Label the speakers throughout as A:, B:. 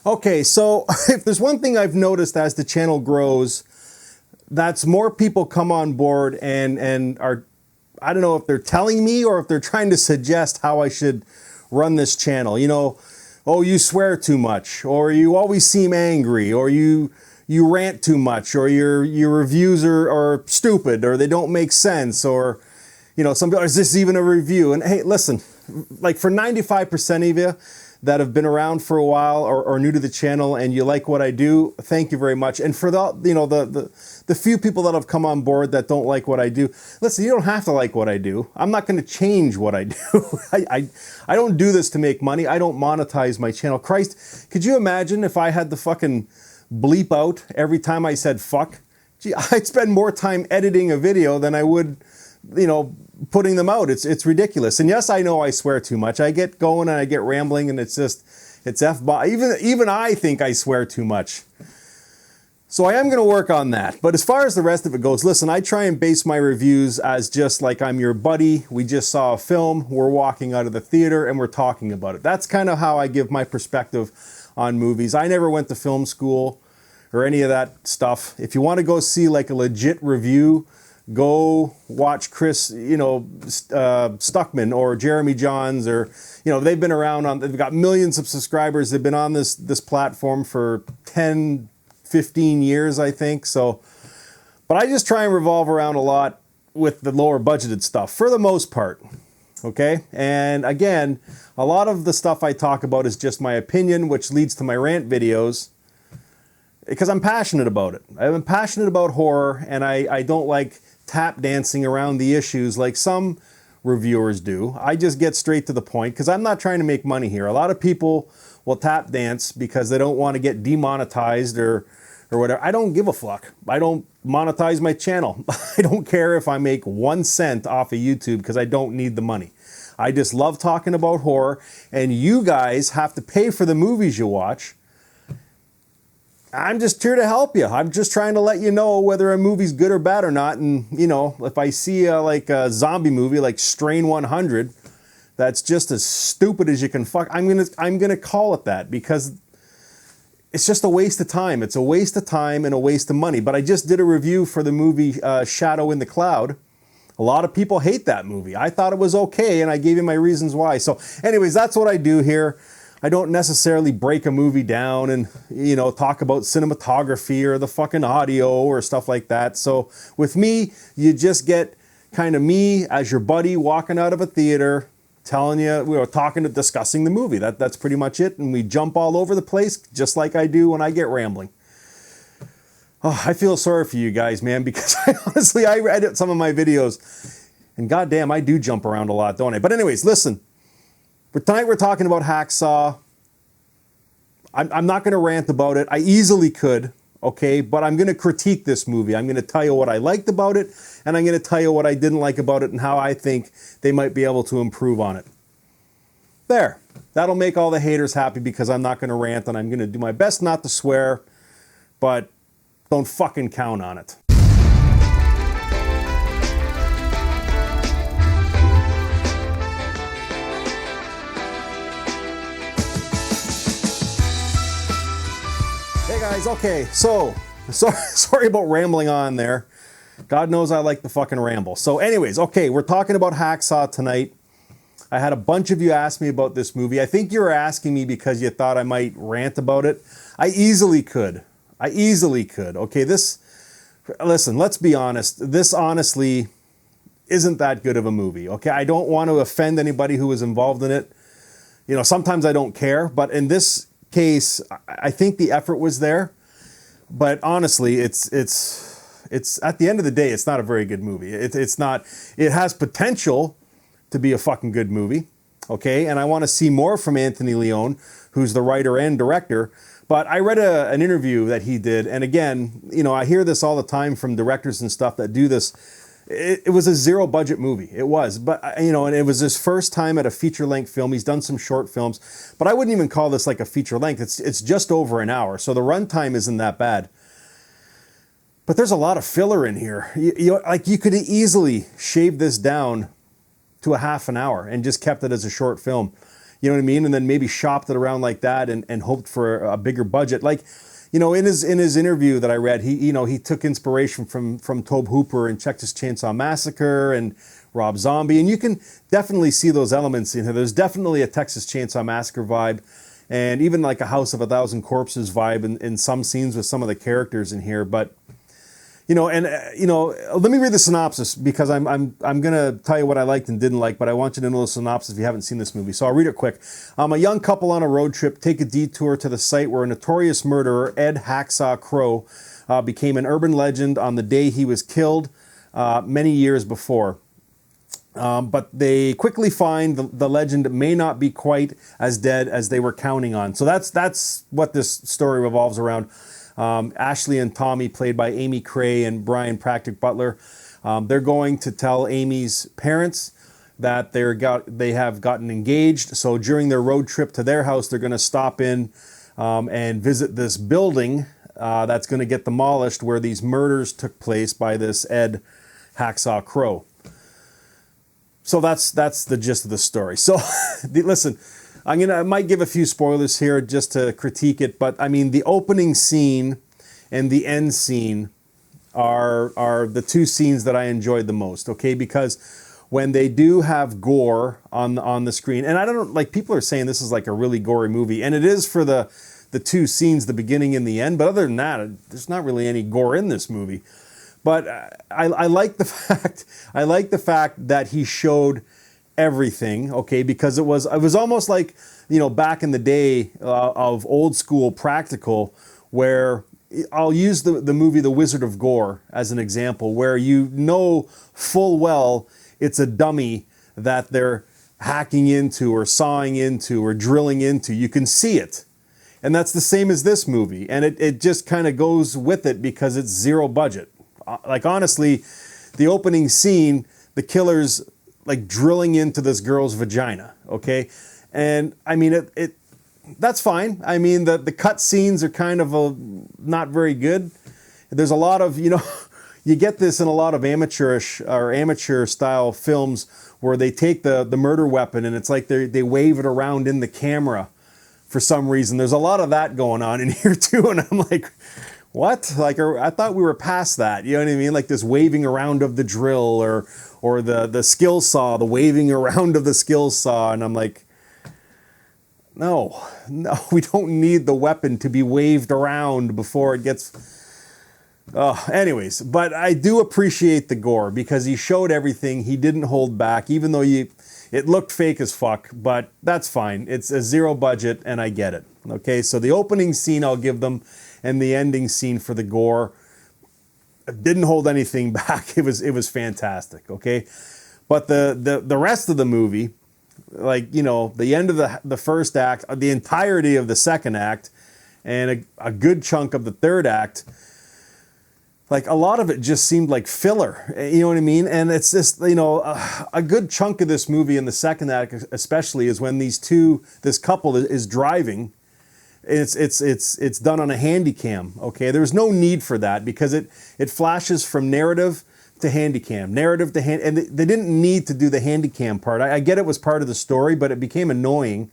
A: Okay, so if there's one thing I've noticed as the channel grows, that's more people come on board and are, I don't know if they're telling me or if they're trying to suggest how I should run this channel. You know, oh, you swear too much, or you always seem angry, or you rant too much, or your reviews are stupid, or they don't make sense, or, you know, some people, is this even a review? And hey, listen, like for 95% of you that have been around for a while or new to the channel and you like what I do, thank you very much. And for the, you know, the few people that have come on board that don't like what I do, listen, you don't have to like what I do. I'm not going to change what I do. I don't do this to make money. I don't monetize my channel. Christ, could you imagine if I had to fucking bleep out every time I said fuck? Gee, I'd spend more time editing a video than I would, you know, putting them out. It's ridiculous. And yes, I know I swear too much. I get going and I get rambling and it's F-bomb. Even I think I swear too much. So I am going to work on that. But as far as the rest of it goes, listen, I try and base my reviews as just like I'm your buddy. We just saw a film. We're walking out of the theater and we're talking about it. That's kind of how I give my perspective on movies. I never went to film school or any of that stuff. If you want to go see like a legit review, go watch Chris, you know, Stuckman or Jeremy Johns, or, you know, they've been around they've got millions of subscribers. They've been on this platform for 10, 15 years, I think. So, but I just try and revolve around a lot with the lower budgeted stuff for the most part. Okay. And again, a lot of the stuff I talk about is just my opinion, which leads to my rant videos, because I'm passionate about it. I'm passionate about horror, and I don't like tap dancing around the issues like some reviewers do. I just get straight to the point because I'm not trying to make money here. A lot of people will tap dance because they don't want to get demonetized or whatever. I don't give a fuck. I don't monetize my channel. I don't care if I make 1 cent off of YouTube because I don't need the money. I just love talking about horror, and you guys have to pay for the movies you watch. I'm just here to help you. I'm just trying to let you know whether a movie's good or bad or not. And, you know, if I see like a zombie movie like Strain 100, that's just as stupid as you can fuck, I'm gonna call it that, because it's just a waste of time. It's a waste of time and a waste of money. But I just did a review for the movie Shadow in the Cloud. A lot of people hate that movie. I thought it was okay, and I gave you my reasons why. So anyways, that's what I do here. I don't necessarily break a movie down and, you know, talk about cinematography or the fucking audio or stuff like that. So with me, you just get kind of me as your buddy walking out of a theater, telling you, we were discussing the movie. That's pretty much it. And we jump all over the place, just like I do when I get rambling. Oh, I feel sorry for you guys, man, because honestly, I edit some of my videos and goddamn, I do jump around a lot, don't I? But anyways, listen. Tonight we're talking about Hacksaw. I'm not going to rant about it. I easily could, okay? But I'm going to critique this movie. I'm going to tell you what I liked about it, and I'm going to tell you what I didn't like about it and how I think they might be able to improve on it. There. That'll make all the haters happy, because I'm not going to rant, and I'm going to do my best not to swear, but don't fucking count on it. Hey guys, okay, so sorry about rambling on there. God knows I like to fucking ramble. So anyways, okay, we're talking about Hacksaw tonight. I had a bunch of you ask me about this movie. I think you were asking me because you thought I might rant about it. I easily could. Okay, listen, let's be honest. This honestly isn't that good of a movie, okay? I don't want to offend anybody who was involved in it. You know, sometimes I don't care, but in this case, I think the effort was there, but honestly, it's at the end of the day, it's not a very good movie. It's not. It has potential to be a fucking good movie, okay? And I want to see more from Anthony Leone, who's the writer and director. But I read an interview that he did, and again, you know, I hear this all the time from directors and stuff that do this. It was a zero budget movie. It was, but you know, and it was his first time at a feature length film. He's done some short films, but I wouldn't even call this like a feature length. It's just over an hour, so the runtime isn't that bad. But there's a lot of filler in here. You could easily shave this down to a half an hour and just kept it as a short film. You know what I mean? And then maybe shopped it around like that and hoped for a bigger budget. Like, you know, in his interview that I read, he took inspiration from Tobe Hooper and Texas Chainsaw Massacre and Rob Zombie, and you can definitely see those elements in here. There's definitely a Texas Chainsaw Massacre vibe, and even like a House of a Thousand Corpses vibe in some scenes with some of the characters in here. But you know, and you know, let me read the synopsis because I'm gonna tell you what I liked and didn't like, but I want you to know the synopsis if you haven't seen this movie. So I'll read it quick. A young couple on a road trip take a detour to the site where a notorious murderer, Ed Hacksaw Crow, became an urban legend on the day he was killed many years before. But they quickly find the legend may not be quite as dead as they were counting on. So that's what this story revolves around. Ashley and Tommy, played by Amy Cray and Brian Practic Butler, they're going to tell Amy's parents that they have gotten engaged. So during their road trip to their house, they're going to stop in and visit this building that's going to get demolished where these murders took place by this Ed Hacksaw Crow. So that's the gist of the story. So listen, I might give a few spoilers here just to critique it, but I mean the opening scene and the end scene are the two scenes that I enjoyed the most. Okay, because when they do have gore on the screen, and I don't like, people are saying this is like a really gory movie, and it is for the two scenes, the beginning and the end. But other than that, there's not really any gore in this movie. But I like the fact that he showed everything, okay, because it was almost like, you know, back in the day of old school practical, where I'll use the movie The Wizard of Gore as an example, where you know full well it's a dummy that they're hacking into or sawing into or drilling into. You can see it. And that's the same as this movie. And it just kind of goes with it because it's zero budget. Like, honestly, the opening scene, the killer's like drilling into this girl's vagina, okay? And I mean, that's fine. I mean, the cut scenes are kind of not very good. There's a lot of, you know, you get this in a lot of amateurish or amateur style films where they take the murder weapon and it's like they wave it around in the camera for some reason. There's a lot of that going on in here too, and I'm like, what? Like, I thought we were past that. You know what I mean? Like this waving around of the drill or the skill saw, the waving around of the skill saw. And I'm like, no, we don't need the weapon to be waved around before it gets... anyways, but I do appreciate the gore because he showed everything. He didn't hold back, even though it looked fake as fuck, but that's fine. It's a zero budget and I get it. Okay, so the opening scene I'll give them, and the ending scene for the gore didn't hold anything back. It was fantastic, okay? But the rest of the movie, like, you know, the end of the first act, the entirety of the second act, and a good chunk of the third act, like a lot of it just seemed like filler, you know what I mean? And it's just, you know, a good chunk of this movie in the second act especially is when this couple is driving. It's done on a handy cam, okay? There's no need for that because it flashes from narrative to handy cam, and they didn't need to do the handy cam part. I get it was part of the story, but it became annoying.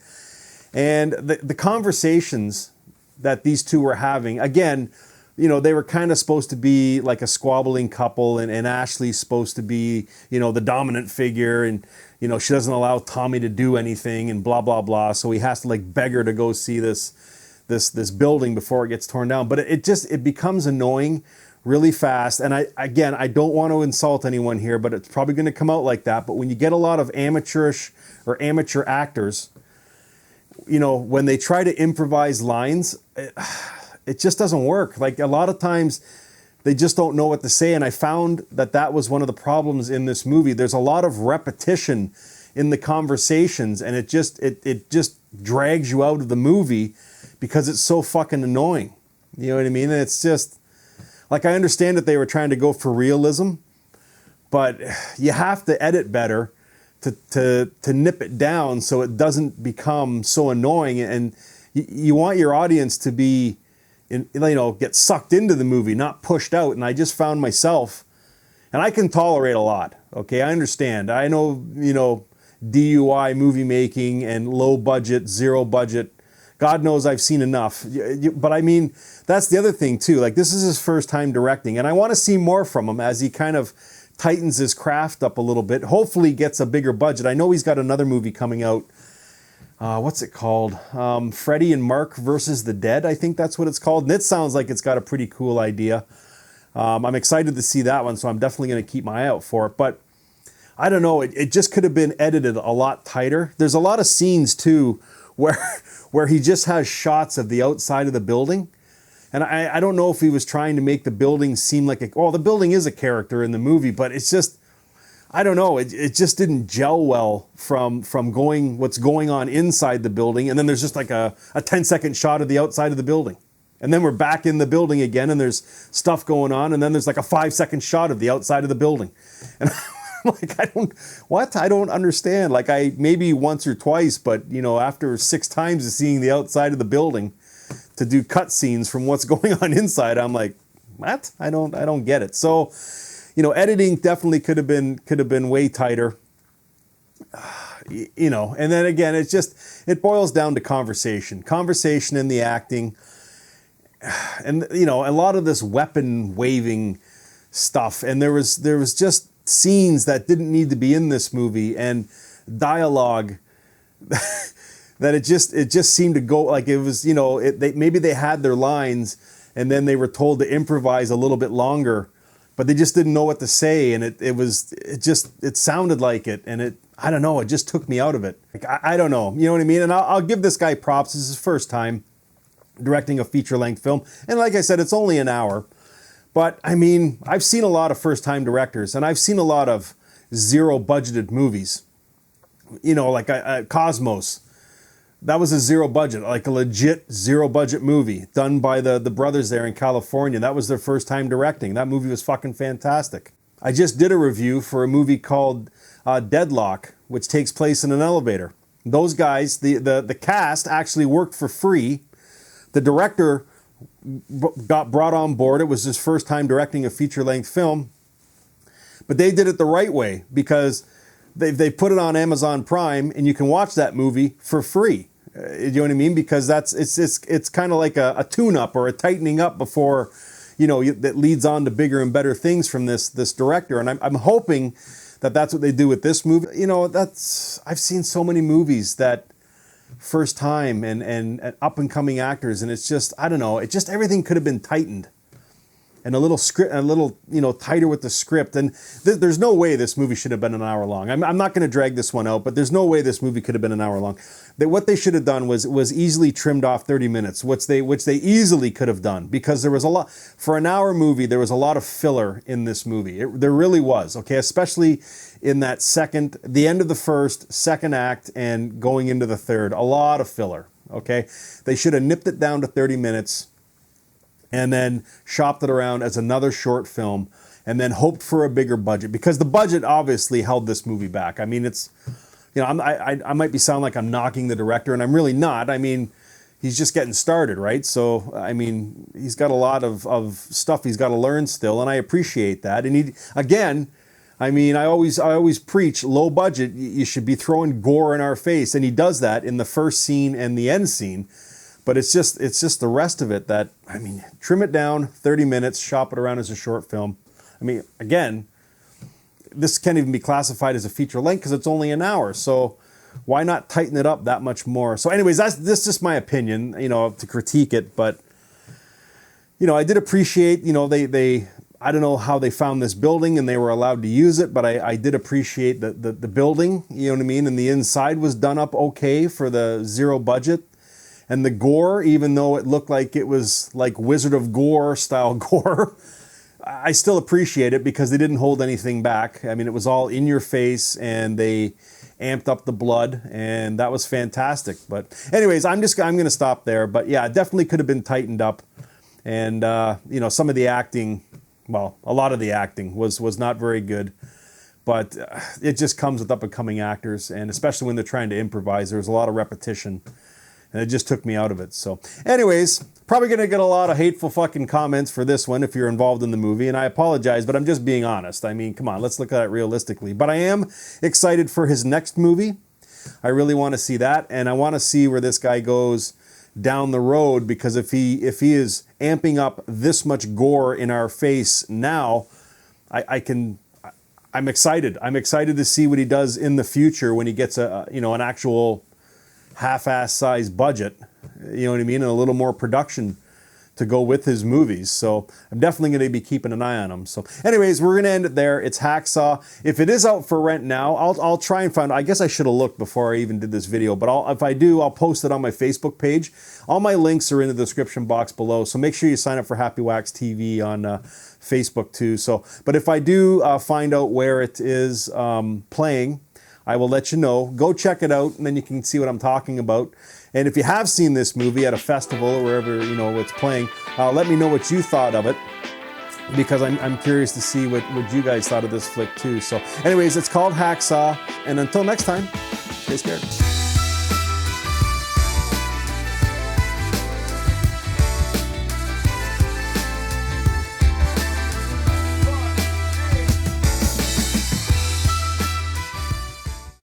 A: And the conversations that these two were having, again, you know, they were kind of supposed to be like a squabbling couple, and Ashley's supposed to be, you know, the dominant figure, and, you know, she doesn't allow Tommy to do anything and blah, blah, blah. So he has to like beg her to go see this building before it gets torn down. But it becomes annoying really fast. And I don't want to insult anyone here, but it's probably going to come out like that. But when you get a lot of amateurish or amateur actors, you know, when they try to improvise lines, it just doesn't work. Like, a lot of times they just don't know what to say. And I found that was one of the problems in this movie. There's a lot of repetition in the conversations, and it just drags you out of the movie because it's so fucking annoying. You know what I mean? And it's just, like, I understand that they were trying to go for realism, but you have to edit better to nip it down so it doesn't become so annoying. And you want your audience to be, you know, get sucked into the movie, not pushed out. And I just found myself, and I can tolerate a lot, okay? I understand. I know, you know, DUI movie making and low budget, zero budget. God knows I've seen enough. But I mean, that's the other thing too. Like, this is his first time directing, and I want to see more from him as he kind of tightens his craft up a little bit. Hopefully gets a bigger budget. I know he's got another movie coming out. What's it called? Freddy and Mark versus the Dead, I think that's what it's called. And it sounds like it's got a pretty cool idea. I'm excited to see that one, so I'm definitely going to keep my eye out for it. But I don't know, it just could have been edited a lot tighter. There's a lot of scenes too where he just has shots of the outside of the building. And I don't know if he was trying to make the building seem like the building is a character in the movie, but it's just, I don't know, it just didn't gel well from what's going on inside the building. And then there's just like a 10-second shot of the outside of the building. And then we're back in the building again and there's stuff going on. And then there's like a 5-second shot of the outside of the building. And I'm like, I don't understand. Like, I maybe once or twice, but after 6 times of seeing the outside of the building to do cut scenes from what's going on inside, I'm like, what? I don't get it. So, editing definitely could have been way tighter. And then again, it boils down to conversation in the acting. And a lot of this weapon waving stuff, and there was just scenes that didn't need to be in this movie, and dialogue that it just seemed to go like it was, maybe they had their lines and then they were told to improvise a little bit longer, but they just didn't know what to say, and it sounded like it, and I don't know, it just took me out of it. Like, I don't know, you know what I mean? And I'll give this guy props. This is his first time directing a feature-length film, and like I said, it's only an hour. But I mean, I've seen a lot of first-time directors, and I've seen a lot of zero-budgeted movies. Like Cosmos. That was a zero budget, like a legit zero-budget movie done by the brothers there in California. That was their first time directing. That movie was fucking fantastic. I just did a review for a movie called Deadlock, which takes place in an elevator. Those guys, the cast actually worked for free. The director got brought on board. It was his first time directing a feature-length film, but they did it the right way because they put it on Amazon Prime, and you can watch that movie for free. You know what I mean? Because it's kind of like a tune-up or a tightening up before, that leads on to bigger and better things from this director. And I'm hoping that that's what they do with this movie. I've seen so many movies that first time and up and coming actors, and it's just, I don't know, everything could have been tightened and a little tighter with the script. And there's no way this movie should have been an hour long. I'm not going to drag this one out, but there's no way this movie could have been an hour long. What they should have done was easily trimmed off 30 minutes, which they easily could have done, because there was a lot, for an hour movie, there was a lot of filler in this movie. There really was, okay, especially in that the end of the first, second act, and going into the third, a lot of filler, okay? They should have nipped it down to 30 minutes and then shopped it around as another short film, and then hoped for a bigger budget, because the budget obviously held this movie back. I mean, it's, I might be sounding like I'm knocking the director, and I'm really not. I mean, he's just getting started, right? So, I mean, he's got a lot of stuff he's got to learn still, and I appreciate that. And I always preach low budget. You should be throwing gore in our face, and he does that in the first scene and the end scene. But it's just the rest of it that, trim it down, 30 minutes, shop it around as a short film. I mean, again, this can't even be classified as a feature length because it's only an hour. So why not tighten it up that much more? So anyways, this is just my opinion, to critique it. But, I did appreciate, they I don't know how they found this building and they were allowed to use it, but I did appreciate the building, you know what I mean? And the inside was done up okay for the zero budget. And the gore, even though it looked like it was like Wizard of Gore style gore, I still appreciate it because they didn't hold anything back. I mean, it was all in your face, and they amped up the blood, and that was fantastic. But anyways, I'm going to stop there. But yeah, it definitely could have been tightened up. And, some of the acting, well, a lot of the acting was not very good. But it just comes with up-and-coming actors, and especially when they're trying to improvise, there's a lot of repetition. And it just took me out of it. So anyways, Probably going to get a lot of hateful fucking comments for this one if you're involved in the movie, and I apologize, but I'm just being honest. I mean, come on, let's look at it realistically. But I am excited for his next movie. I really want to see that, and I want to see where this guy goes down the road, because if he is amping up this much gore in our face now, I'm excited. I'm excited to see what he does in the future when he gets an actual half-ass size budget, you know what I mean, and a little more production to go with his movies. So I'm definitely going to be keeping an eye on him. So anyways, we're going to end it there. It's Hacksaw. If it is out for rent now, I'll try and find, I guess I should have looked before I even did this video, but if I do, I'll post it on my Facebook page. All my links are in the description box below. So make sure you sign up for Happywax TV on Facebook too. So, but if I do find out where it is playing, I will let you know. Go check it out, and then you can see what I'm talking about. And if you have seen this movie at a festival or wherever it's playing, let me know what you thought of it, because I'm curious to see what you guys thought of this flick too. So anyways, it's called Hacksaw, and until next time, stay scared.